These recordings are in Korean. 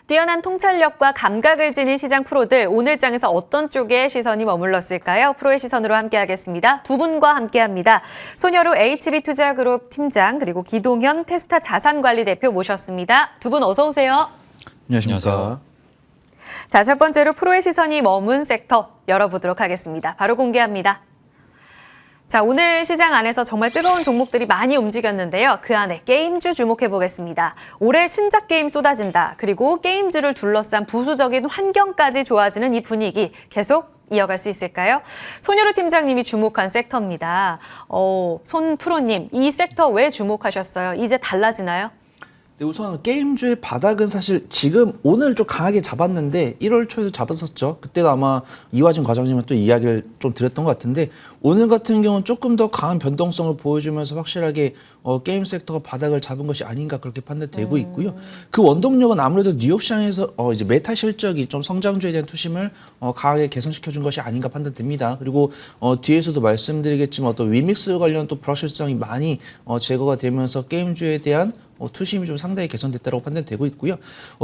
뛰어난 통찰력과 감각을 지닌 시장 프로들, 오늘 장에서 어떤 쪽에 시선이 머물렀을까요? 프로의 시선으로 함께하겠습니다. 두 분과 함께합니다. 손여루 HB투자그룹 팀장 그리고 기동현 테스타 자산관리대표 모셨습니다. 두 분 어서 오세요. 안녕하십니까. 자, 첫 번째로 프로의 시선이 머문 섹터 열어보도록 하겠습니다. 바로 공개합니다. 자, 오늘 시장 안에서 정말 뜨거운 종목들이 많이 움직였는데요. 그 안에 게임주 주목해보겠습니다. 올해 신작 게임 쏟아진다. 그리고 게임주를 둘러싼 부수적인 환경까지 좋아지는 이 분위기 계속 이어갈 수 있을까요? 손여루 팀장님이 주목한 섹터입니다. 손 프로님, 이 섹터 왜 주목하셨어요? 이제 달라지나요? 네, 우선 게임주의 바닥은 사실 지금 오늘 좀 강하게 잡았는데 1월 초에도 잡았었죠. 그때도 아마 이화진 과장님은 또 이야기를 좀 드렸던 것 같은데 오늘 같은 경우는 조금 더 강한 변동성을 보여주면서 확실하게 게임 섹터가 바닥을 잡은 것이 아닌가 그렇게 판단되고 있고요. 그 원동력은 아무래도 뉴욕 시장에서 이제 메타 실적이 좀 성장주에 대한 투심을 강하게 개선시켜준 것이 아닌가 판단됩니다. 그리고 뒤에서도 말씀드리겠지만 어떤 위믹스 관련 또 불확실성이 많이 제거가 되면서 게임주에 대한 투심이 좀 상당히 개선됐다고 판단되고 있고요.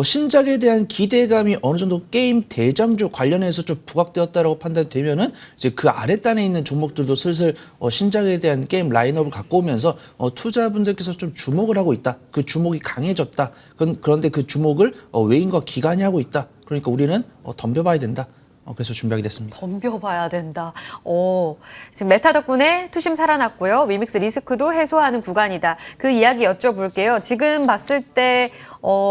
신작에 대한 기대감이 어느 정도 게임 대장주 관련해서 좀 부각되었다고 판단되면은 이제 그 아랫단에 있는 종목들도 슬슬 신작에 대한 게임 라인업을 갖고 오면서 투자분들께서 좀 주목을 하고 있다. 그 주목이 강해졌다. 그런데 그 주목을 외인과 기관이 하고 있다. 그러니까 우리는 덤벼봐야 된다. 그래서 준비하게 됐습니다. 덤벼봐야 된다. 지금 메타 덕분에 투심 살아났고요. 위믹스 리스크도 해소하는 구간이다. 그 이야기 여쭤볼게요. 지금 봤을 때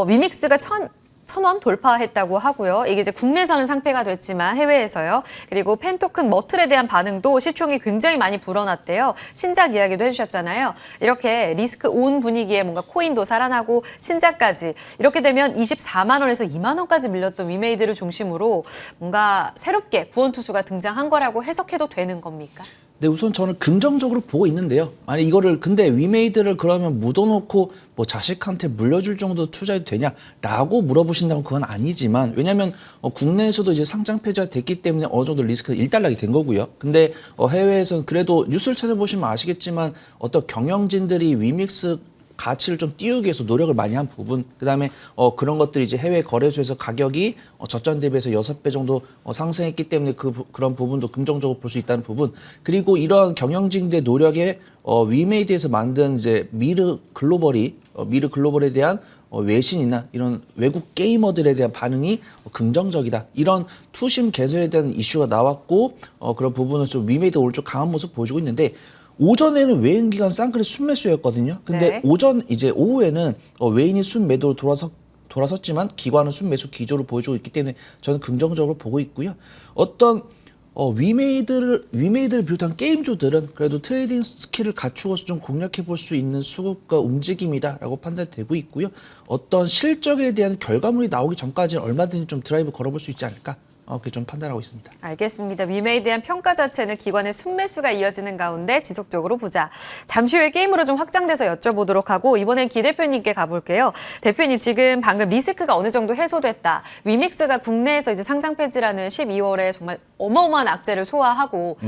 위믹스가 1,000원 돌파했다고 하고요. 이게 이제 국내에서는 상폐가 됐지만 해외에서요. 그리고 펜토큰 머틀에 대한 반응도 시총이 굉장히 많이 불어났대요. 신작 이야기도 해주셨잖아요. 이렇게 리스크 온 분위기에 뭔가 코인도 살아나고 신작까지 이렇게 되면 24만 원에서 2만 원까지 밀렸던 위메이드를 중심으로 뭔가 새롭게 구원투수가 등장한 거라고 해석해도 되는 겁니까? 네, 우선 저는 긍정적으로 보고 있는데요. 아니 이거를 근데 위메이드를 그러면 묻어놓고 뭐 자식한테 물려줄 정도 투자해도 되냐라고 물어보신다면 그건 아니지만 왜냐하면 국내에서도 이제 상장 폐지가 됐기 때문에 어느 정도 리스크가 일단락이 된 거고요. 근데 해외에서는 그래도 뉴스를 찾아보시면 아시겠지만 어떤 경영진들이 위믹스 가치를 좀 띄우기 위해서 노력을 많이 한 부분, 그다음에 그런 것들이 이제 해외 거래소에서 가격이 저점 대비해서 6배 정도 상승했기 때문에 그런 부분도 긍정적으로 볼 수 있다는 부분, 그리고 이러한 경영진들의 노력에 위메이드에서 만든 이제 미르 글로벌에 대한 외신이나 이런 외국 게이머들에 대한 반응이 긍정적이다. 이런 투심 개선에 대한 이슈가 나왔고 그런 부분은 좀 위메이드 오늘 좀 강한 모습 보여주고 있는데 오전에는 외인 기관 쌍끌이 순매수였거든요. 근데 네. 오후에는 외인이 순매도로 돌아섰지만 기관은 순매수 기조를 보여주고 있기 때문에 저는 긍정적으로 보고 있고요. 어떤 위메이드를 비롯한 게임주들은 그래도 트레이딩 스킬을 갖추어서 좀 공략해 볼 수 있는 수급과 움직임이다라고 판단되고 있고요. 어떤 실적에 대한 결과물이 나오기 전까지는 얼마든지 좀 드라이브 걸어볼 수 있지 않을까? 그렇게 좀 판단하고 있습니다. 알겠습니다. 위메이드에 대한 평가 자체는 기관의 순매수가 이어지는 가운데 지속적으로 보자. 잠시 후에 게임으로 좀 확장돼서 여쭤보도록 하고 이번엔 기 대표님께 가볼게요. 대표님 지금 방금 리스크가 어느 정도 해소됐다. 위믹스가 국내에서 이제 상장 폐지라는 12월에 정말 어마어마한 악재를 소화하고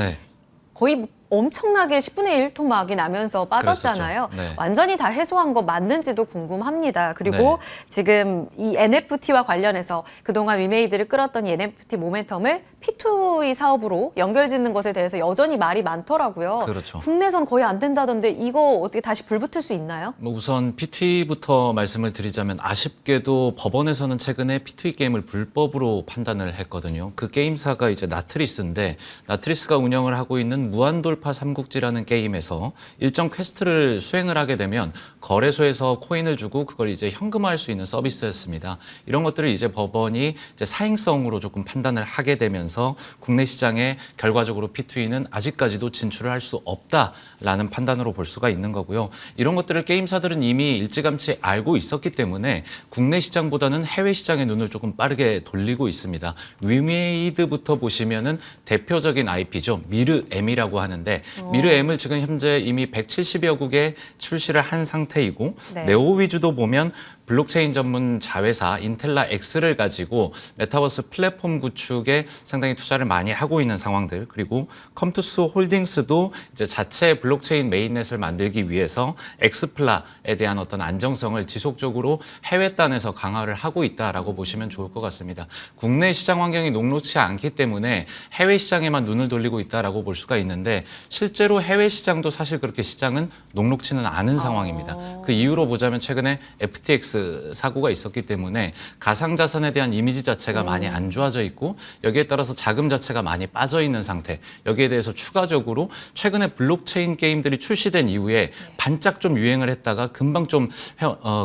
거의 엄청나게 10분의 1 토막이 나면서 빠졌잖아요. 네. 완전히 다 해소한 거 맞는지도 궁금합니다. 그리고 지금 이 NFT와 관련해서 그동안 위메이드를 끌었던 이 NFT 모멘텀을 P2E 사업으로 연결짓는 것에 대해서 여전히 말이 많더라고요. 그렇죠. 국내선 거의 안 된다던데 이거 어떻게 다시 불붙을 수 있나요? 우선 P2E부터 말씀을 드리자면 아쉽게도 법원에서는 최근에 P2E 게임을 불법으로 판단을 했거든요. 그 게임사가 이제 나트리스인데 나트리스가 운영을 하고 있는 무한돌파 삼국지라는 게임에서 일정 퀘스트를 수행을 하게 되면 거래소에서 코인을 주고 그걸 이제 현금화할 수 있는 서비스였습니다. 이런 것들을 이제 법원이 이제 사행성으로 조금 판단을 하게 되면서 국내 시장에 결과적으로 P2E는 아직까지도 진출을 할 수 없다라는 판단으로 볼 수가 있는 거고요. 이런 것들을 게임사들은 이미 일찌감치 알고 있었기 때문에 국내 시장보다는 해외 시장의 눈을 조금 빠르게 돌리고 있습니다. 위메이드부터 보시면은 대표적인 IP죠. 미르 M이라고 하는데 있는데 미르 M을 지금 현재 이미 170여 국에 출시를 한 상태이고 네. 네오 위주도 보면 블록체인 전문 자회사 인텔라 X를 가지고 메타버스 플랫폼 구축에 상당히 투자를 많이 하고 있는 상황들, 그리고 컴투스 홀딩스도 이제 자체 블록체인 메인넷을 만들기 위해서 엑스플라에 대한 어떤 안정성을 지속적으로 해외단에서 강화를 하고 있다라고 보시면 좋을 것 같습니다. 국내 시장 환경이 녹록치 않기 때문에 해외 시장에만 눈을 돌리고 있다라고 볼 수가 있는데 실제로 해외 시장도 사실 그렇게 시장은 녹록치는 않은 상황입니다. 그 이유로 보자면 최근에 FTX 사고가 있었기 때문에 가상자산에 대한 이미지 자체가 많이 안 좋아져 있고 여기에 따라서 자금 자체가 많이 빠져 있는 상태. 여기에 대해서 추가적으로 최근에 블록체인 게임들이 출시된 이후에 반짝 좀 유행을 했다가 금방 좀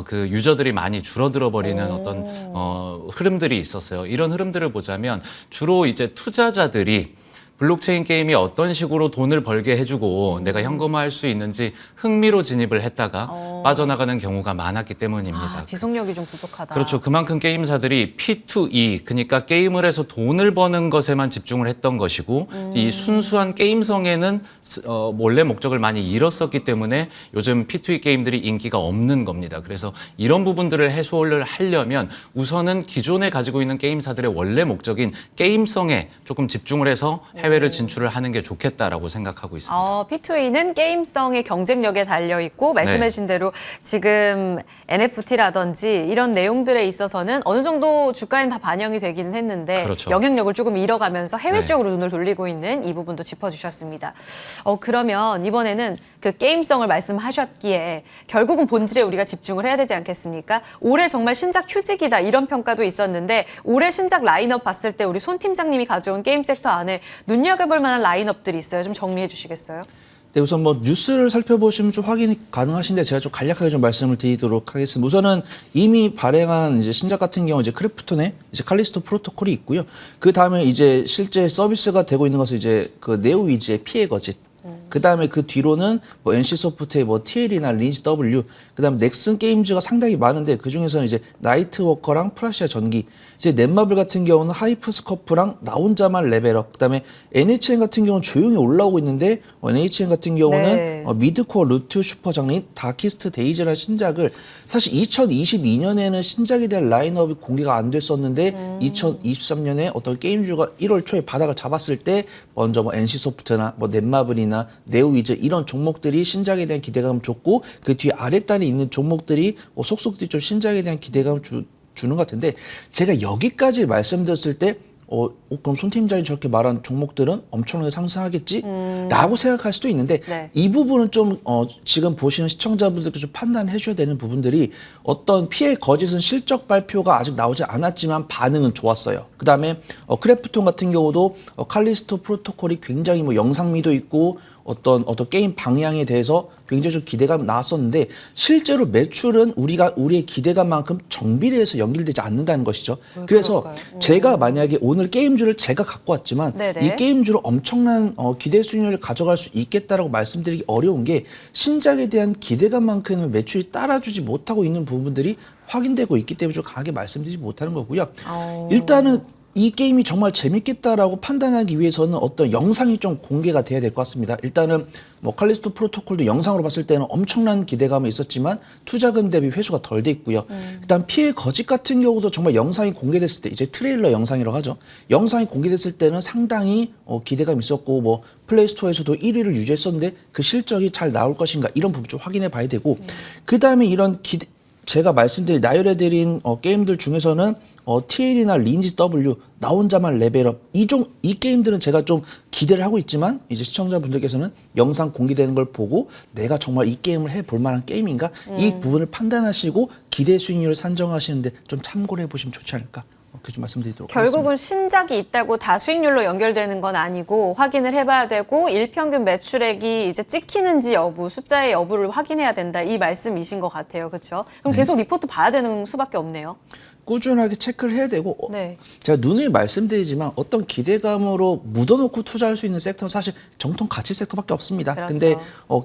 그 유저들이 많이 줄어들어 버리는 어떤 흐름들이 있었어요. 이런 흐름들을 보자면 주로 이제 투자자들이 블록체인 게임이 어떤 식으로 돈을 벌게 해주고 내가 현금화할 수 있는지 흥미로 진입을 했다가 빠져나가는 경우가 많았기 때문입니다. 지속력이 좀 부족하다. 그렇죠. 그만큼 게임사들이 P2E, 그러니까 게임을 해서 돈을 버는 것에만 집중을 했던 것이고 이 순수한 게임성에는 원래 목적을 많이 잃었었기 때문에 요즘 P2E 게임들이 인기가 없는 겁니다. 그래서 이런 부분들을 해소를 하려면 우선은 기존에 가지고 있는 게임사들의 원래 목적인 게임성에 조금 집중을 해서 해외를 진출을 하는 게 좋겠다라고 생각하고 있습니다. P2E는 게임성의 경쟁력에 달려 있고 말씀하신 대로 지금 NFT라든지 이런 내용들에 있어서는 어느 정도 주가엔 다 반영이 되기는 했는데 그렇죠. 영향력을 조금 잃어가면서 해외 네. 쪽으로 눈을 돌리고 있는 이 부분도 짚어주셨습니다. 그러면 이번에는 그 게임성을 말씀하셨기에 결국은 본질에 우리가 집중을 해야 되지 않겠습니까? 올해 정말 신작 휴직이다 이런 평가도 있었는데 올해 신작 라인업 봤을 때 우리 손 팀장님이 가져온 게임 섹터 안에 눈여겨볼 만한 라인업들이 있어요. 좀 정리해 주시겠어요? 네, 우선 뭐 뉴스를 살펴보시면 좀 확인이 가능하신데 제가 좀 간략하게 좀 말씀을 드리도록 하겠습니다. 우선은 이미 발행한 이제 신작 같은 경우 이제 크래프톤의 이제 칼리스토 프로토콜이 있고요. 그 다음에 이제 실제 서비스가 되고 있는 것은 이제 그 네오 위즈의 피해 거짓. 그 다음에 그 뒤로는 뭐 NC소프트의 뭐 TL이나 리니지 W, 그 다음에 넥슨 게임즈가 상당히 많은데 그 중에서는 이제 나이트워커랑 프라시아 전기, 이제 넷마블 같은 경우는 하이프스커프랑 나 혼자만 레벨업, 그 다음에 NHN 같은 경우는 조용히 올라오고 있는데 NHN 같은 경우는 네. 미드코어 루트 슈퍼 장르인 다키스트 데이즈라는 신작을 사실 2022년에는 신작에 대한 라인업이 공개가 안 됐었는데 2023년에 어떤 게임주가 1월 초에 바닥을 잡았을 때 먼저 뭐 NC소프트나 뭐 넷마블이나 네오위즈 이런 종목들이 신작에 대한 기대감을 줬고 그 뒤에 아랫단에 있는 종목들이 속속들이 좀 신작에 대한 기대감을 주는 것 같은데 제가 여기까지 말씀드렸을 때 그럼 손 팀장이 저렇게 말한 종목들은 엄청나게 상승하겠지? 라고 생각할 수도 있는데 네. 이 부분은 좀 지금 보시는 시청자분들께 좀 판단해 주셔야 되는 부분들이 어떤 피해 거짓은 실적 발표가 아직 나오지 않았지만 반응은 좋았어요. 그 다음에 크래프톤 같은 경우도 칼리스토 프로토콜이 굉장히 뭐 영상미도 있고 어떤 게임 방향에 대해서 굉장히 좀 기대감이 나왔었는데 실제로 매출은 우리의 기대감만큼 정비례해서 연결되지 않는다는 것이죠. 그래서 그럴까요? 제가 만약에 오늘 게임주를 제가 갖고 왔지만 네네. 이 게임주로 엄청난 기대 수익률을 가져갈 수 있겠다라고 말씀드리기 어려운 게 신작에 대한 기대감만큼은 매출이 따라주지 못하고 있는 부분들이 확인되고 있기 때문에 좀 강하게 말씀드리지 못하는 거고요. 일단은 이 게임이 정말 재밌겠다라고 판단하기 위해서는 어떤 영상이 좀 공개가 돼야 될 것 같습니다. 일단은 뭐 칼리스토 프로토콜도 영상으로 봤을 때는 엄청난 기대감이 있었지만 투자금 대비 회수가 덜 돼 있고요. 일단 피해 거짓 같은 경우도 정말 영상이 공개됐을 때 이제 트레일러 영상이라고 하죠. 영상이 공개됐을 때는 상당히 기대감이 있었고 뭐 플레이스토어에서도 1위를 유지했었는데 그 실적이 잘 나올 것인가 이런 부분 좀 확인해 봐야 되고 그 다음에 이런 제가 말씀드린 나열해드린 게임들 중에서는 TL이나 리니지 W, 나 혼자만 레벨업 이 게임들은 제가 좀 기대를 하고 있지만 이제 시청자분들께서는 영상 공개되는 걸 보고 내가 정말 이 게임을 해볼 만한 게임인가 이 부분을 판단하시고 기대 수익률을 산정하시는데 좀 참고를 해보시면 좋지 않을까 그렇게 좀 말씀드리도록 결국은 하겠습니다. 신작이 있다고 다 수익률로 연결되는 건 아니고 확인을 해봐야 되고 일평균 매출액이 이제 찍히는지 여부, 숫자의 여부를 확인해야 된다 이 말씀이신 것 같아요. 그렇죠? 그럼 계속 리포트 봐야 되는 수밖에 없네요. 꾸준하게 체크를 해야 되고 네. 제가 누누이 말씀드리지만 어떤 기대감으로 묻어놓고 투자할 수 있는 섹터는 사실 정통 가치 섹터밖에 없습니다. 그렇죠. 근데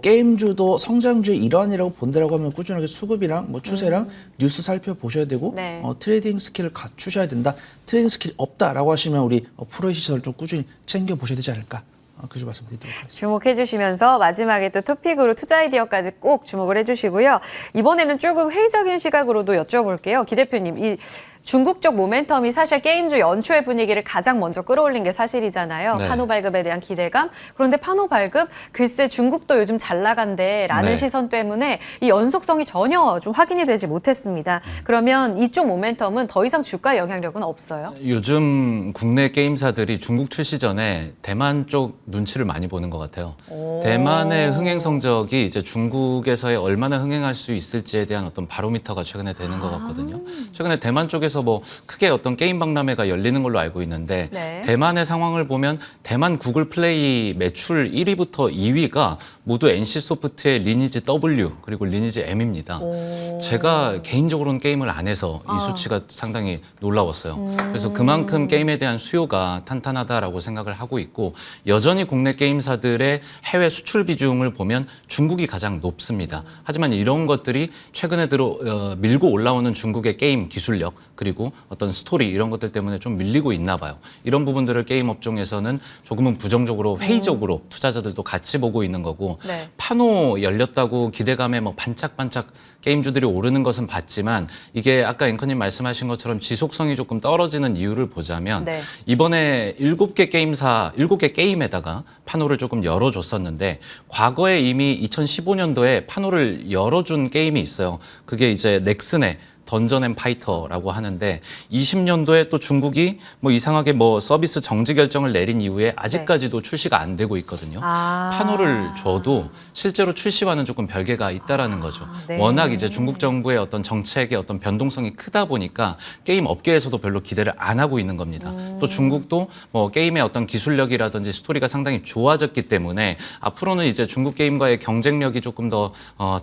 게임주도 성장주의 일환이라고 본다라고 하면 꾸준하게 수급이랑 뭐 추세랑 뉴스 살펴보셔야 되고 네. 트레이딩 스킬을 갖추셔야 된다. 트레이딩 스킬이 없다라고 하시면 우리 프로의 시설을 좀 꾸준히 챙겨보셔야 되지 않을까 그저 말씀드리도록 하겠습니다. 주목해 주시면서 마지막에 또 토픽으로 투자 아이디어까지 꼭 주목을 해 주시고요. 이번에는 조금 회의적인 시각으로도 여쭤볼게요. 기 대표님, 이 중국 쪽 모멘텀이 사실 게임주 연초의 분위기를 가장 먼저 끌어올린 게 사실이잖아요. 네. 판호 발급에 대한 기대감. 그런데 판호 발급, 글쎄 중국도 요즘 잘 나간대라는 네. 시선 때문에 이 연속성이 전혀 좀 확인이 되지 못했습니다. 그러면 이쪽 모멘텀은 더 이상 주가 영향력은 없어요? 요즘 국내 게임사들이 중국 출시 전에 대만 쪽 눈치를 많이 보는 것 같아요. 오. 대만의 흥행 성적이 이제 중국에서의 얼마나 흥행할 수 있을지에 대한 어떤 바로미터가 최근에 되는 것 같거든요. 최근에 대만 쪽에서 뭐 크게 어떤 게임 박람회가 열리는 걸로 알고 있는데 네. 대만의 상황을 보면 대만 구글 플레이 매출 1위부터 2위가 모두 NC소프트의 리니지 W 그리고 리니지 M입니다. 오. 제가 개인적으로는 게임을 안 해서 이 수치가 상당히 놀라웠어요. 그래서 그만큼 게임에 대한 수요가 탄탄하다라고 생각을 하고 있고 여전히 국내 게임사들의 해외 수출 비중을 보면 중국이 가장 높습니다. 하지만 이런 것들이 최근에 들어 밀고 올라오는 중국의 게임 기술력 그리고 어떤 스토리 이런 것들 때문에 좀 밀리고 있나 봐요. 이런 부분들을 게임 업종에서는 조금은 부정적으로 회의적으로 투자자들도 같이 보고 있는 거고 네. 판호 열렸다고 기대감에 뭐 반짝반짝 게임주들이 오르는 것은 봤지만 이게 아까 앵커님 말씀하신 것처럼 지속성이 조금 떨어지는 이유를 보자면 네. 이번에 7개 게임에다가 판호를 조금 열어줬었는데 과거에 이미 2015년도에 판호를 열어준 게임이 있어요. 그게 이제 넥슨의 던전 앤 파이터라고 하는데 20년도에 또 중국이 뭐 이상하게 뭐 서비스 정지 결정을 내린 이후에 아직까지도 출시가 안 되고 있거든요. 판호를 줘도 실제로 출시와는 조금 별개가 있다라는 거죠. 네. 워낙 이제 중국 정부의 어떤 정책의 어떤 변동성이 크다 보니까 게임 업계에서도 별로 기대를 안 하고 있는 겁니다. 또 중국도 뭐 게임의 어떤 기술력이라든지 스토리가 상당히 좋아졌기 때문에 앞으로는 이제 중국 게임과의 경쟁력이 조금 더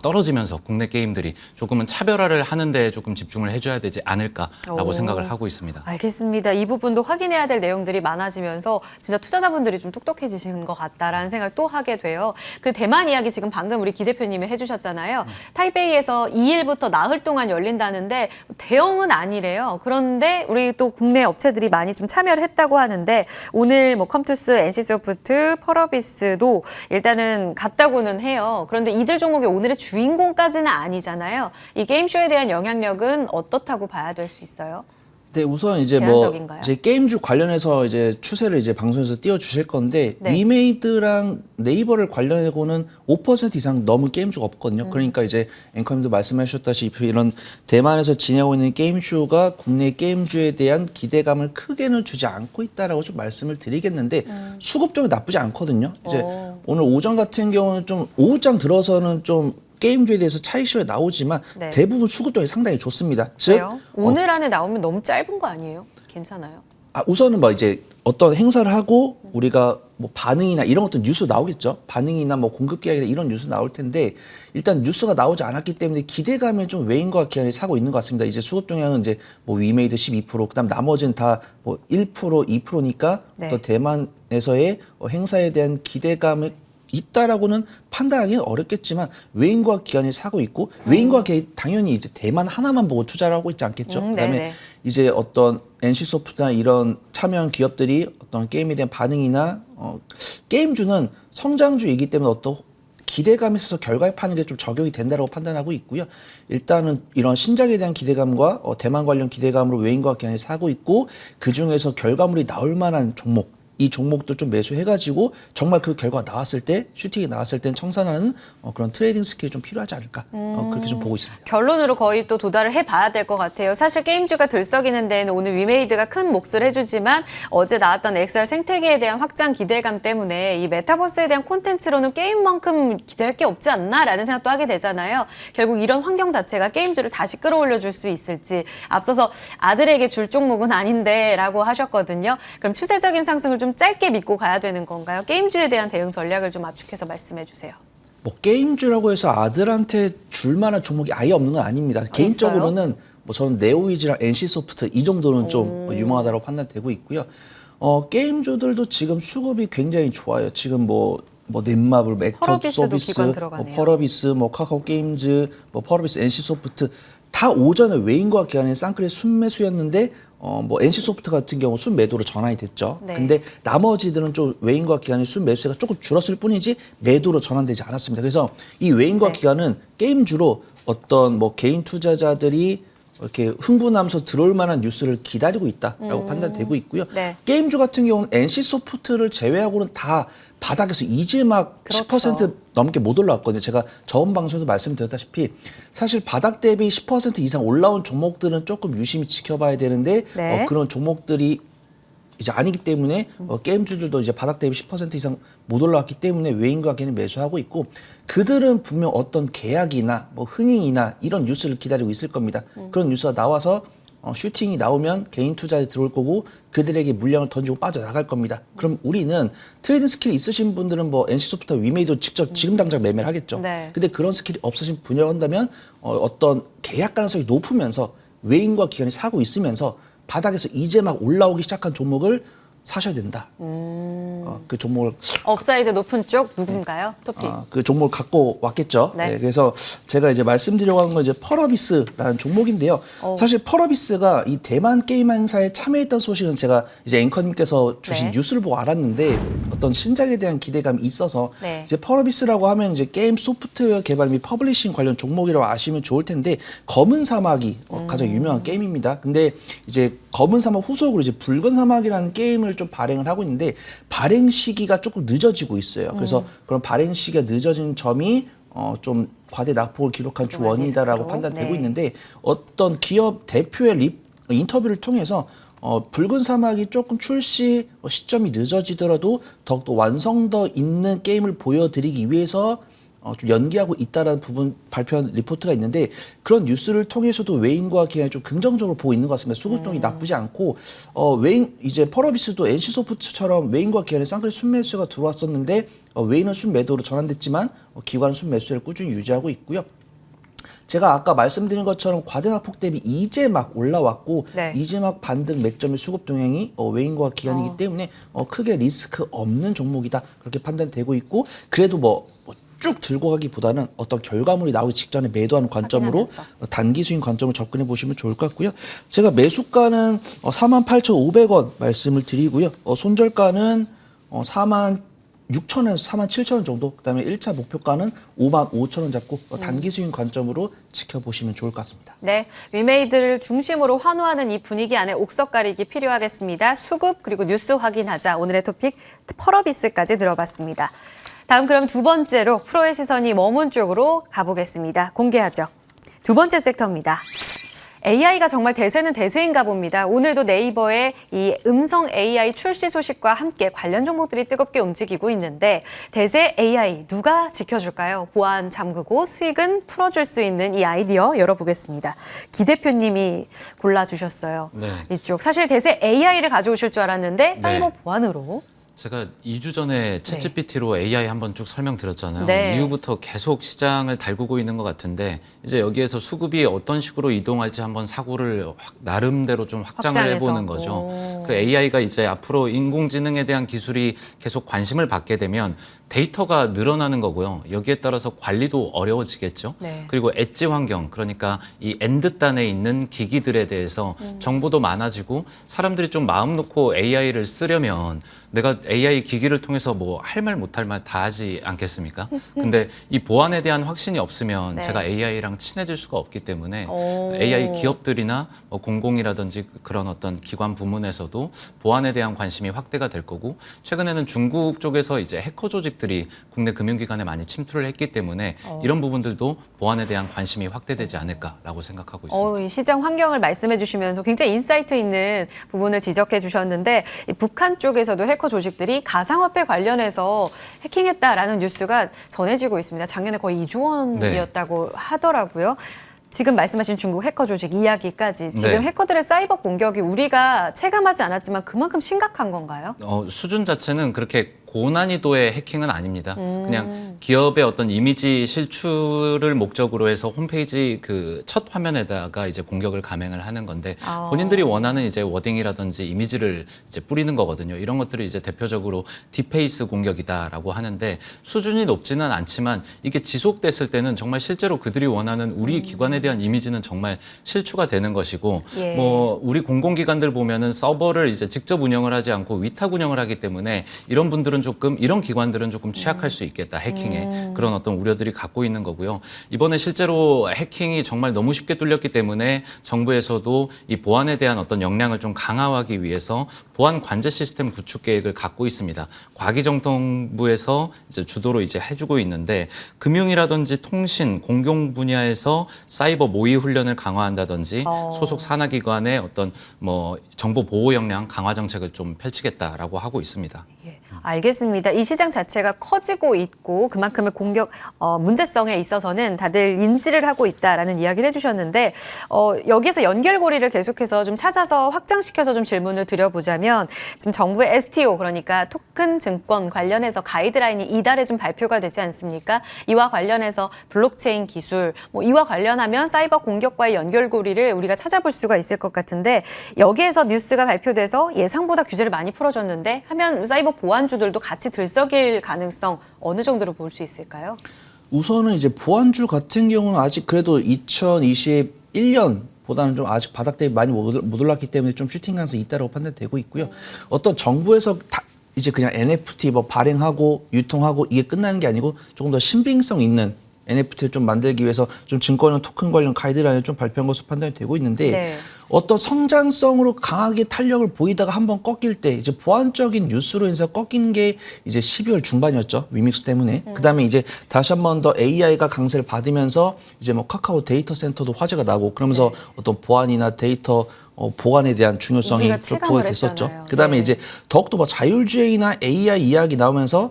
떨어지면서 국내 게임들이 조금은 차별화를 하는 데 조금 집중을 해줘야 되지 않을까라고 오. 생각을 하고 있습니다. 알겠습니다. 이 부분도 확인해야 될 내용들이 많아지면서 진짜 투자자분들이 좀 똑똑해지신 것 같다라는 생각을 또 하게 돼요. 그 대만 이야기 지금 방금 우리 기 대표님이 해주셨잖아요. 타이베이에서 2일부터 나흘 동안 열린다는데 대형은 아니래요. 그런데 우리 또 국내 업체들이 많이 좀 참여를 했다고 하는데 오늘 뭐 컴투스, NC소프트, 펄어비스도 일단은 갔다고는 해요. 그런데 이들 종목이 오늘의 주인공까지는 아니잖아요. 이 게임쇼에 대한 영향력은 어떻다고 봐야 될 수 있어요? 네, 우선 이제 제한적인가요? 이제 게임주 관련해서 이제 추세를 이제 방송에서 띄워주실 건데 네. 위메이드랑 네이버를 관련해고는 5% 이상 넘은 게임주가 없거든요. 그러니까 이제 앵커님도 말씀하셨다시피 이런 대만에서 진행하고 있는 게임쇼가 국내 게임주에 대한 기대감을 크게는 주지 않고 있다라고 좀 말씀을 드리겠는데 수급적으로 나쁘지 않거든요. 이제 오늘 오전 같은 경우는 좀 오후장 들어서는 좀 게임주에 대해서 차익실이 나오지만 네. 대부분 수급적이 상당히 좋습니다. 즉 그래요? 오늘 안에 나오면 너무 짧은 거 아니에요? 괜찮아요? 우선은 뭐 이제 어떤 행사를 하고 우리가 뭐 반응이나 이런 것도 뉴스 나오겠죠. 반응이나 뭐 공급 계약이나 이런 뉴스 나올 텐데 일단 뉴스가 나오지 않았기 때문에 기대감에 좀 외인과 기관이 사고 있는 것 같습니다. 이제 수급 동향은 이제 뭐 위메이드 12%, 그다음 나머지는 다 뭐 1%, 2%니까 네. 어떤 대만에서의 행사에 대한 기대감을 있다라고는 판단하기는 어렵겠지만 외인과 기관이 사고 있고 외인과 기관이 당연히 이제 대만 하나만 보고 투자를 하고 있지 않겠죠. 그다음에 네네. 이제 어떤 NC소프트나 이런 참여한 기업들이 어떤 게임에 대한 반응이나 게임주는 성장주이기 때문에 어떤 기대감이 있어서 결과에 파는 게 좀 적용이 된다고 판단하고 있고요. 일단은 이런 신작에 대한 기대감과 대만 관련 기대감으로 외인과 기관이 사고 있고 그중에서 결과물이 나올 만한 종목 이 종목들 좀 매수해가지고 정말 그 결과가 나왔을 때 슈팅이 나왔을 땐 청산하는 그런 트레이딩 스킬이 좀 필요하지 않을까 그렇게 좀 보고 있습니다. 결론으로 거의 또 도달을 해봐야 될 것 같아요. 사실 게임주가 들썩이는 데는 오늘 위메이드가 큰 몫을 해주지만 어제 나왔던 XR 생태계에 대한 확장 기대감 때문에 이 메타버스에 대한 콘텐츠로는 게임만큼 기대할 게 없지 않나라는 생각도 하게 되잖아요. 결국 이런 환경 자체가 게임주를 다시 끌어올려줄 수 있을지 앞서서 아들에게 줄 종목은 아닌데 라고 하셨거든요. 그럼 추세적인 상승을 좀 짧게 믿고 가야 되는 건가요? 게임주에 대한 대응 전략을 좀 압축해서 말씀해 주세요. 뭐 게임주라고 해서 아들한테 줄 만한 종목이 아예 없는 건 아닙니다. 개인적으로는 뭐 저는 네오이즈랑 NC소프트 이 정도는 좀 유망하다고 판단되고 있고요. 게임주들도 지금 수급이 굉장히 좋아요. 지금 뭐 넷마블, 맥터 펄어비스도 서비스, 기관 들어가네요. 펄어비스, 카카오 게임즈, 펄어비스, NC소프트 다 오전에 외인과 기관의 쌍끌이 순매수였는데 뭐 NC소프트 같은 경우 순매도로 전환이 됐죠. 네. 근데 나머지들은 좀 외인과 기관의 순매수가 조금 줄었을 뿐이지 매도로 전환되지 않았습니다. 그래서 이 외인과 네. 기관은 게임주로 어떤 뭐 개인 투자자들이 이렇게 흥분하면서 들어올 만한 뉴스를 기다리고 있다라고 판단되고 있고요. 네. 게임주 같은 경우는 NC소프트를 제외하고는 다 바닥에서 이제 막 그렇죠. 10% 넘게 못 올라왔거든요. 제가 저번 방송에도 말씀드렸다시피 사실 바닥 대비 10% 이상 올라온 종목들은 조금 유심히 지켜봐야 되는데 네. 그런 종목들이 이제 아니기 때문에 게임주들도 이제 바닥 대비 10% 이상 못 올라왔기 때문에 외인과 기관이 매수하고 있고 그들은 분명 어떤 계약이나 뭐 흥행이나 이런 뉴스를 기다리고 있을 겁니다. 그런 뉴스가 나와서 슈팅이 나오면 개인 투자에 들어올 거고 그들에게 물량을 던지고 빠져나갈 겁니다. 그럼 우리는 트레이딩 스킬이 있으신 분들은 뭐 NC소프트와 위메이도 직접 지금 당장 매매를 하겠죠. 네. 근데 그런 스킬이 없으신 분야가 한다면 어떤 계약 가능성이 높으면서 외인과 기관이 사고 있으면서 바닥에서 이제 막 올라오기 시작한 종목을 사셔야 된다. 그 종목을 업사이드 높은 쪽 누군가요? 토픽. 그 종목을 갖고 왔겠죠. 네. 네, 그래서 제가 이제 말씀드리려고 하는 건 이제 펄어비스라는 종목인데요. 사실 펄어비스가 이 대만 게임 행사에 참여했던 소식은 제가 이제 앵커님께서 주신 네. 뉴스를 보고 알았는데 어떤 신작에 대한 기대감이 있어서 네. 이제 펄어비스라고 하면 이제 게임 소프트웨어 개발 및 퍼블리싱 관련 종목이라고 아시면 좋을 텐데 검은 사막이 가장 유명한 게임입니다. 근데 이제 검은 사막 후속으로 이제 붉은 사막이라는 게임을 좀 발행을 하고 있는데 발행 시기가 조금 늦어지고 있어요. 그래서 그런 발행 시기가 늦어진 점이 좀 과대 낙폭을 기록한 주 원인이다라고 리스크로. 판단되고 네. 있는데 어떤 기업 대표의 인터뷰를 통해서 붉은 사막이 조금 출시 시점이 늦어지더라도 더욱더 완성도 있는 게임을 보여드리기 위해서 좀 연기하고 있다라는 부분 발표한 리포트가 있는데 그런 뉴스를 통해서도 외인과 기관이 좀 긍정적으로 보고 있는 것 같습니다. 수급동이 나쁘지 않고 외인 이제 펄어비스도 NC소프트처럼 외인과 기관의 쌍끌이 순매수가 들어왔었는데 외인은 순매도로 전환됐지만 기관은 순매수를 꾸준히 유지하고 있고요. 제가 아까 말씀드린 것처럼 과대낙폭 대비 이제 막 올라왔고 네. 이제 막 반등 맥점의 수급 동향이 외인과 기관이기 때문에 크게 리스크 없는 종목이다 그렇게 판단되고 있고 그래도 쭉 들고 가기보다는 어떤 결과물이 나오기 직전에 매도하는 관점으로 확인하면서. 단기 수익 관점을 접근해 보시면 좋을 것 같고요. 제가 매수가는 48,500원 말씀을 드리고요. 손절가는 46,000원에서 47,000원 정도. 그다음에 1차 목표가는 55,000원 잡고 단기 수익 관점으로 지켜보시면 좋을 것 같습니다. 네, 위메이드를 중심으로 환호하는 이 분위기 안에 옥석 가리기 필요하겠습니다. 수급 그리고 뉴스 확인하자. 오늘의 토픽 펄어비스까지 들어봤습니다. 다음 그럼 두 번째로 프로의 시선이 머문 쪽으로 가보겠습니다. 공개하죠. 두 번째 섹터입니다. AI가 정말 대세는 대세인가 봅니다. 오늘도 네이버의 이 음성 AI 출시 소식과 함께 관련 종목들이 뜨겁게 움직이고 있는데 대세 AI 누가 지켜줄까요? 보안 잠그고 수익은 풀어줄 수 있는 이 아이디어 열어보겠습니다. 기 대표님이 골라주셨어요. 네. 이쪽 사실 대세 AI를 가져오실 줄 알았는데 사이버 보안으로. 제가 2주 전에 챗GPT로 AI 한번 쭉 설명드렸잖아요. 네. 이후부터 계속 시장을 달구고 있는 것 같은데 이제 여기에서 수급이 어떤 식으로 이동할지 한번 사고를 나름대로 좀 확장을 확장해서. 해보는 거죠. 오. 그 AI가 이제 앞으로 인공지능에 대한 기술이 계속 관심을 받게 되면 데이터가 늘어나는 거고요. 여기에 따라서 관리도 어려워지겠죠. 네. 그리고 엣지 환경, 그러니까 이 엔드단에 있는 기기들에 대해서 정보도 많아지고 사람들이 좀 마음 놓고 AI를 쓰려면 내가 AI 기기를 통해서 뭐 할 말 못할 말 다 하지 않겠습니까? 근데 이 보안에 대한 확신이 없으면 네. 제가 AI랑 친해질 수가 없기 때문에 오. AI 기업들이나 뭐 공공이라든지 그런 어떤 기관 부문에서도 보안에 대한 관심이 확대가 될 거고 최근에는 중국 쪽에서 이제 해커 조직들이 국내 금융기관에 많이 침투를 했기 때문에 이런 부분들도 보안에 대한 관심이 확대되지 않을까라고 생각하고 있습니다. 이 시장 환경을 말씀해 주시면서 굉장히 인사이트 있는 부분을 지적해 주셨는데 이 북한 쪽에서도 해커 조직들이 가상화폐 관련해서 해킹했다라는 뉴스가 전해지고 있습니다. 작년에 거의 2조 원이었다고 하더라고요. 지금 말씀하신 중국 해커 조직 이야기까지 지금 네. 해커들의 사이버 공격이 우리가 체감하지 않았지만 그만큼 심각한 건가요? 수준 자체는 그렇게 고난이도의 해킹은 아닙니다. 그냥 기업의 어떤 이미지 실추를 목적으로 해서 홈페이지 그 첫 화면에다가 이제 공격을 감행을 하는 건데 본인들이 원하는 이제 워딩이라든지 이미지를 이제 뿌리는 거거든요. 이런 것들이 이제 대표적으로 디페이스 공격이다라고 하는데 수준이 높지는 않지만 이게 지속됐을 때는 정말 실제로 그들이 원하는 우리 기관에 대한 이미지는 정말 실추가 되는 것이고 예. 뭐 우리 공공기관들 보면은 서버를 이제 직접 운영을 하지 않고 위탁 운영을 하기 때문에 이런 분들은 이런 기관들은 조금 취약할 수 있겠다. 해킹에 그런 어떤 우려들이 갖고 있는 거고요. 이번에 실제로 해킹이 정말 너무 쉽게 뚫렸기 때문에 정부에서도 이 보안에 대한 어떤 역량을 좀 강화하기 위해서 보안 관제 시스템 구축 계획을 갖고 있습니다. 과기정통부에서 이제 주도로 이제 해주고 있는데 금융이라든지 통신, 공공 분야에서 사이버 모의 훈련을 강화한다든지 소속 산하기관의 어떤 뭐 정보 보호 역량 강화 정책을 좀 펼치겠다라고 하고 있습니다. 예, 알겠습니다. 이 시장 자체가 커지고 있고 그만큼의 공격 문제성에 있어서는 다들 인지를 하고 있다라는 이야기를 해주셨는데 여기에서 연결고리를 계속해서 좀 찾아서 확장시켜서 좀 질문을 드려보자면 지금 정부의 STO 그러니까 토큰 증권 관련해서 가이드라인이 이달에 좀 발표가 되지 않습니까? 이와 관련해서 블록체인 기술 뭐 이와 관련하면 사이버 공격과의 연결고리를 우리가 찾아볼 수가 있을 것 같은데 여기에서 뉴스가 발표돼서 예상보다 규제를 많이 풀어줬는데 하면 사이버 보안주들도 같이 들썩일 가능성 어느 정도로 볼 수 있을까요? 우선은 이제 보안주 같은 경우는 아직 그래도 2021년보다는 좀 아직 바닥 대비 많이 못 올랐기 때문에 좀 슈팅 가능성이 있다고 판단되고 있고요. 어떤 정부에서 이제 그냥 NFT 뭐 발행하고 유통하고 이게 끝나는 게 아니고 조금 더 신빙성 있는 NFT를 좀 만들기 위해서 좀 증권형 토큰 관련 가이드라인을 좀 발표한 것으로 판단이 되고 있는데 네. 어떤 성장성으로 강하게 탄력을 보이다가 한번 꺾일 때 이제 보안적인 뉴스로 인해서 꺾인 게 이제 12월 중반이었죠. 위믹스 때문에. 그다음에 이제 다시 한번 더 AI가 강세를 받으면서 이제 뭐 카카오 데이터 센터도 화제가 나고 그러면서 어떤 보안이나 데이터 보안에 대한 중요성이 우리가 좀 체감을 부각이 됐었죠. 했잖아요. 그다음에 네. 이제 더욱더 뭐 자율주행이나 AI 이야기 나오면서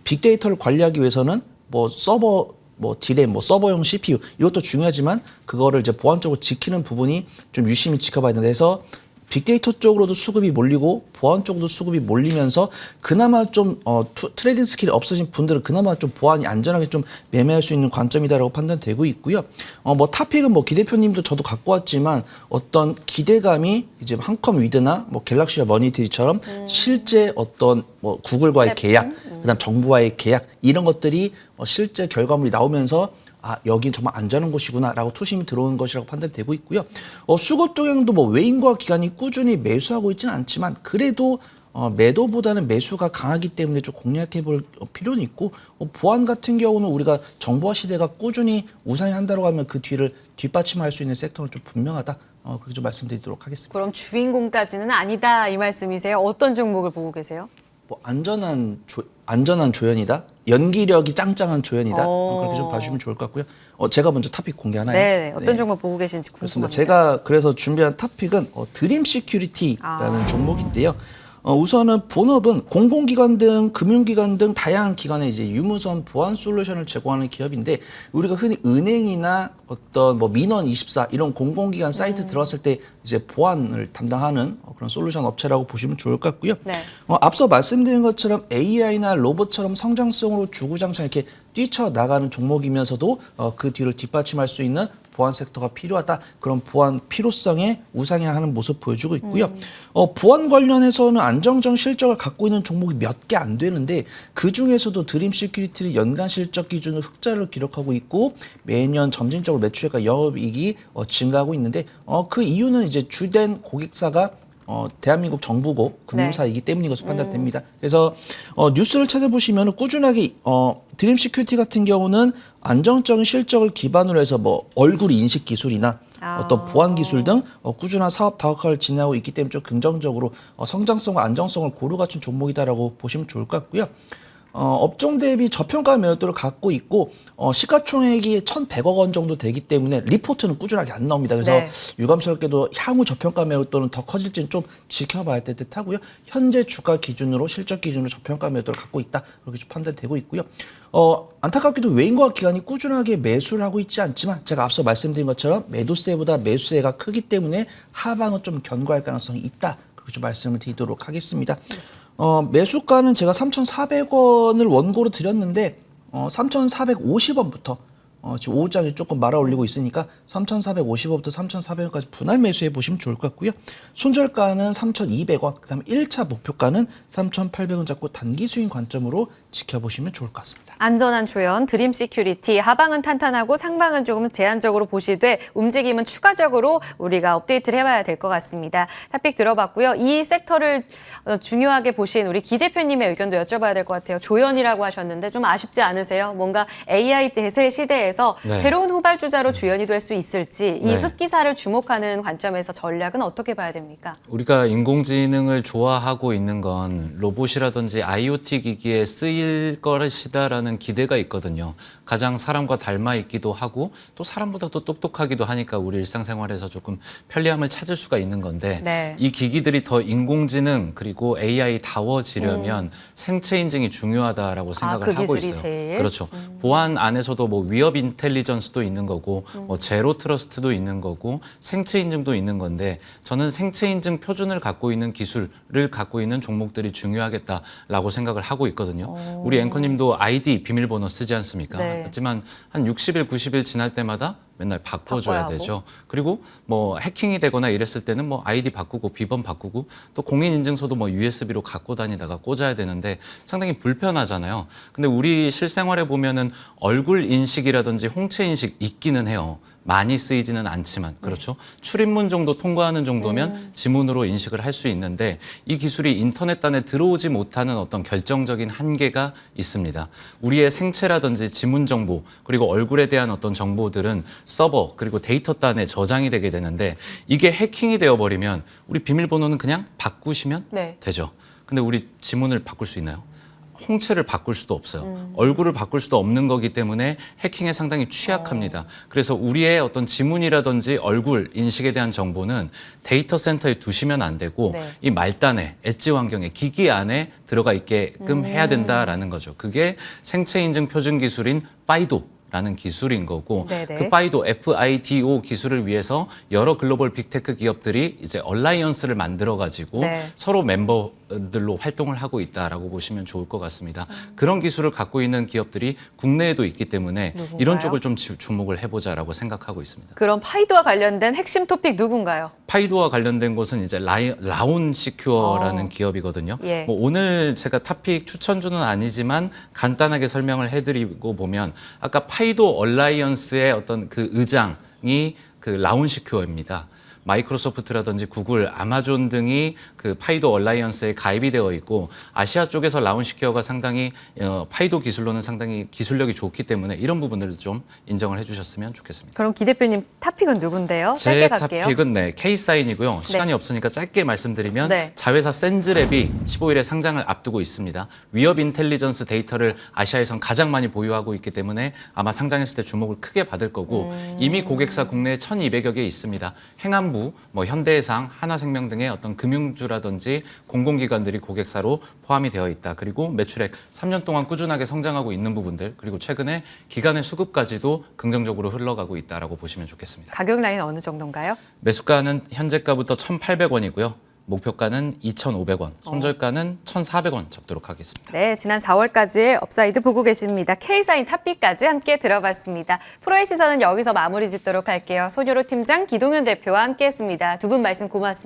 빅데이터를 관리하기 위해서는 뭐 서버 뭐 디램, 뭐 서버용 CPU 이것도 중요하지만 그거를 이제 보안적으로 지키는 부분이 좀 유심히 지켜봐야 된다 해서 빅데이터 쪽으로도 수급이 몰리고 보안 쪽으로도 수급이 몰리면서 그나마 좀 트레이딩 스킬이 없으신 분들은 그나마 좀 보안이 안전하게 좀 매매할 수 있는 관점이다라고 판단되고 있고요. 뭐 탑픽은 뭐 기 대표님도 저도 갖고 왔지만 어떤 기대감이 이제 한컴 위드나 뭐 갤럭시와 머니트리처럼 실제 어떤 뭐 구글과의 계약, 그다음 정부와의 계약 이런 것들이 실제 결과물이 나오면서 여긴 정말 안전한 곳이구나라고 투심이 들어오는 것이라고 판단되고 있고요. 수급 동향도 뭐 외인과 기관이 꾸준히 매수하고 있지는 않지만 그래도 매도보다는 매수가 강하기 때문에 좀 공략해 볼 필요는 있고 보안 같은 경우는 우리가 정보화 시대가 꾸준히 우상향한다고 하면 그 뒤를 뒷받침할 수 있는 섹터는 좀 분명하다. 그렇게 좀 말씀드리도록 하겠습니다. 그럼 주인공까지는 아니다 이 말씀이세요? 어떤 종목을 보고 계세요? 뭐 안전한 조연이다. 연기력이 짱짱한 조연이다. 그렇게 좀 봐주시면 좋을 것 같고요. 제가 먼저 탑픽 공개하나요? 네, 어떤 종목 보고 계신지 그렇습니다. 궁금합니다. 제가 그래서 준비한 탑픽은 드림 시큐리티라는 종목인데요. 우선은 본업은 공공기관 등 금융기관 등 다양한 기관에 이제 유무선 보안 솔루션을 제공하는 기업인데 우리가 흔히 은행이나 어떤 뭐 민원24 이런 공공기관 사이트 들어갔을 때 이제 보안을 담당하는 그런 솔루션 업체라고 보시면 좋을 것 같고요. 네. 앞서 말씀드린 것처럼 AI나 로봇처럼 성장성으로 주구장창 이렇게 뛰쳐나가는 종목이면서도 그 뒤를 뒷받침할 수 있는 보안 섹터가 필요하다. 그런 보안 필요성에 우상향하는 모습 보여주고 있고요. 보안 관련해서는 안정적 실적을 갖고 있는 종목이 몇 개 안 되는데 그 중에서도 드림 시큐리티를 연간 실적 기준으로 흑자를 기록하고 있고 매년 점진적으로 매출액과 영업이익이 증가하고 있는데 그 이유는 이제 주된 고객사가 대한민국 정부고 금융사이기 때문인 것으로 판단됩니다. 그래서 뉴스를 찾아보시면 꾸준하게 드림 시큐리티 같은 경우는 안정적인 실적을 기반으로 해서 뭐 얼굴 인식 기술이나 어떤 보안 기술 등 꾸준한 사업 다각화를 진행하고 있기 때문에 좀 긍정적으로 성장성과 안정성을 고루 갖춘 종목이다라고 보시면 좋을 것 같고요. 업종 대비 저평가 매도를 갖고 있고 시가총액이 1,100억 원 정도 되기 때문에 리포트는 꾸준하게 안 나옵니다. 그래서 네. 유감스럽게도 향후 저평가 매도는 더 커질지는 좀 지켜봐야 될 듯하고요. 현재 주가 기준으로 실적 기준으로 저평가 매도를 갖고 있다 그렇게 좀 판단되고 있고요. 안타깝게도 외인과 기관이 꾸준하게 매수를 하고 있지 않지만 제가 앞서 말씀드린 것처럼 매도세보다 매수세가 크기 때문에 하방은 좀 견고할 가능성이 있다 그렇게 좀 말씀을 드리도록 하겠습니다. 매수가는 제가 3,400원을 원고로 드렸는데 3,450원부터 지금 오후장에 조금 말아 올리고 있으니까 3,450원부터 3,400원까지 분할 매수해 보시면 좋을 것 같고요. 손절가는 3,200원, 그다음에 1차 목표가는 3,800원 잡고 단기 수익 관점으로 지켜보시면 좋을 것 같습니다. 안전한 조연, 드림 시큐리티, 하방은 탄탄하고 상방은 조금 제한적으로 보시되 움직임은 추가적으로 우리가 업데이트를 해봐야 될 것 같습니다. 탑픽 들어봤고요. 이 섹터를 중요하게 보신 우리 기 대표님의 의견도 여쭤봐야 될 것 같아요. 조연이라고 하셨는데 좀 아쉽지 않으세요? 뭔가 AI 대세 시대에서 네. 새로운 후발주자로 주연이 될 수 있을지 이 네. 흑기사를 주목하는 관점에서 전략은 어떻게 봐야 됩니까? 우리가 인공지능을 좋아하고 있는 건 로봇이라든지 IoT 기기에 쓰일 것이다라는 기대가 있거든요. 가장 사람과 닮아 있기도 하고 또 사람보다 더 똑똑하기도 하니까 우리 일상생활에서 조금 편리함을 찾을 수가 있는 건데 네. 이 기기들이 더 인공지능 그리고 AI다워지려면 생체 인증이 중요하다라고 생각을 그 하고 기술이 있어요. 제일? 그렇죠. 보안 안에서도 뭐 위협 인텔리전스도 있는 거고 뭐 제로 트러스트도 있는 거고 생체 인증도 있는 건데 저는 생체 인증 표준을 갖고 있는 기술을 갖고 있는 종목들이 중요하겠다라고 생각을 하고 있거든요. 우리 앵커님도 아이디 비밀번호 쓰지 않습니까? 네. 하지만 한 60일, 90일 지날 때마다 맨날 바꿔줘야 바꿔야 되죠. 그리고 뭐 해킹이 되거나 이랬을 때는 뭐 아이디 바꾸고 비번 바꾸고 또 공인인증서도 뭐 USB로 갖고 다니다가 꽂아야 되는데 상당히 불편하잖아요. 근데 우리 실생활에 보면은 얼굴 인식이라든지 홍채 인식 있기는 해요. 많이 쓰이지는 않지만 그렇죠. 출입문 정도 통과하는 정도면 지문으로 인식을 할 수 있는데 이 기술이 인터넷단에 들어오지 못하는 어떤 결정적인 한계가 있습니다. 우리의 생체라든지 지문 정보 그리고 얼굴에 대한 어떤 정보들은 서버 그리고 데이터단에 저장이 되게 되는데 이게 해킹이 되어버리면 우리 비밀번호는 그냥 바꾸시면 네. 되죠. 근데 우리 지문을 바꿀 수 있나요? 홍채를 바꿀 수도 없어요. 얼굴을 바꿀 수도 없는 거기 때문에 해킹에 상당히 취약합니다. 그래서 우리의 어떤 지문이라든지 얼굴 인식에 대한 정보는 데이터 센터에 두시면 안 되고 네. 이 말단에 엣지 환경에 기기 안에 들어가 있게끔 해야 된다라는 거죠. 그게 생체 인증 표준 기술인 파이도 라는 기술인 거고 네네. 그 파이도 FIDO 기술을 위해서 여러 글로벌 빅테크 기업들이 이제 얼라이언스를 만들어 가지고 네. 서로 멤버들로 활동을 하고 있다라고 보시면 좋을 것 같습니다. 그런 기술을 갖고 있는 기업들이 국내에도 있기 때문에 누군가요? 이런 쪽을 좀 주목을 해보자라고 생각하고 있습니다. 그럼 파이도와 관련된 핵심 토픽 누군가요? 파이도와 관련된 곳은 이제 라온 시큐어라는 기업이거든요. 예. 뭐 오늘 제가 탑픽 추천주는 아니지만 간단하게 설명을 해드리고 보면 아까 파이도 얼라이언스의 어떤 그 의장이 그 라온 시큐어입니다. 마이크로소프트라든지 구글, 아마존 등이 그 파이도 얼라이언스에 가입이 되어 있고 아시아 쪽에서 라운시케어가 상당히 파이도 기술로는 상당히 기술력이 좋기 때문에 이런 부분들을 좀 인정을 해주셨으면 좋겠습니다. 그럼 기 대표님 탑픽은 누군데요? 짧게 제 갈게요. 탑픽은 네, K사인이고요. 시간이 네. 없으니까 짧게 말씀드리면 네. 자회사 센즈랩이 15일에 상장을 앞두고 있습니다. 위협 인텔리전스 데이터를 아시아에선 가장 많이 보유하고 있기 때문에 아마 상장했을 때 주목을 크게 받을 거고 이미 고객사 국내에 1,200여 개 있습니다. 행안부, 뭐 현대해상, 하나생명 등의 어떤 금융주라든지 공공기관들이 고객사로 포함이 되어 있다. 그리고 매출액 3년 동안 꾸준하게 성장하고 있는 부분들 그리고 최근에 기간의 수급까지도 긍정적으로 흘러가고 있다라고 보시면 좋겠습니다. 가격 라인 어느 정도인가요? 매수가는 현재가부터 1,800원이고요. 목표가는 2,500원, 손절가는 1,400원 잡도록 하겠습니다. 네, 지난 4월까지의 업사이드 보고 계십니다. K사인 탑픽까지 함께 들어봤습니다. 프로의 시선은 여기서 마무리 짓도록 할게요. 손효로 팀장, 기동현 대표와 함께했습니다. 두 분 말씀 고맙습니다.